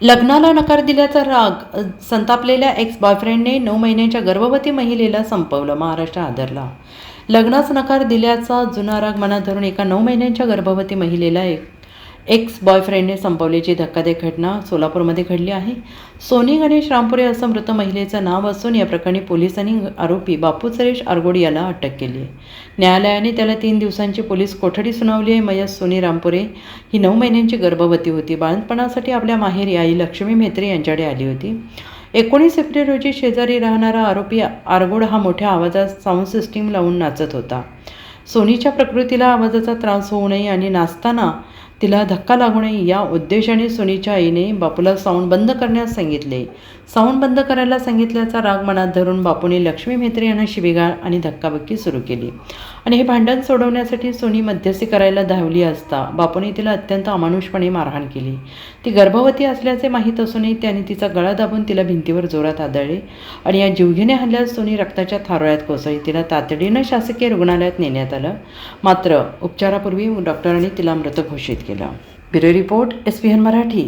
लग्नाला नकार दिल्याचा राग संतापलेल्या एक्स बॉयफ्रेंडने 9 महिन्यांच्या गर्भवती महिलेला संपवलं. महाराष्ट्र हादरला. लग्नास नकार दिल्याचा जुना राग मनात धरून एका 9 महिन्यांच्या गर्भवती महिलेला एक्स बॉयफ्रेंडने संपवल्याची धक्कादायक घटना सोलापूरमध्ये घडली आहे. सोनी गणेश रामपुरे असं मृत महिलेचं नाव असून या प्रकरणी पोलिसांनी आरोपी बापू सुरेश आरगोडी याला अटक केली आहे. न्यायालयाने त्याला 3 दिवसांची पोलीस कोठडी सुनावली आहे. मयत सोनी रामपुरे ही 9 महिन्यांची गर्भवती होती. बाळंतपणासाठी आपल्या माहेरी आई लक्ष्मी म्हेत्रे यांच्याकडे आली होती. 19 एप्रिल रोजी शेजारी राहणारा आरोपी आरगोड हा मोठ्या आवाजात साऊंड सिस्टीम लावून नाचत होता. सोनीच्या प्रकृतीला आवाजाचा त्रास होऊ नये आणि नाचताना तिला धक्का लागू नये या उद्देशाने सोनीच्या आईने बापूला साऊंड बंद करण्यास सांगितले. साऊंड बंद करायला सांगितल्याचा राग मनात धरून बापूने लक्ष्मी म्हेत्रे यांना शिवीगाळ आणि धक्काबुक्की सुरू केली आणि हे भांडण सोडवण्यासाठी सोनी मध्यस्थी करायला धावली असता बापूने तिला अत्यंत अमानुषपणे मारहाण केली. ती गर्भवती असल्याचे माहीत असूनही त्याने तिचा गळा दाबून तिला भिंतीवर जोरात आदळले आणि या जीवघेण्या हल्ल्यात सोनी रक्ताच्या थारोळ्यात कोसळली. तिला तातडीनं शासकीय रुग्णालयात नेण्यात आलं, मात्र उपचारापूर्वी डॉक्टरांनी तिला मृत घोषित केला. Bureau report SPN Marathi.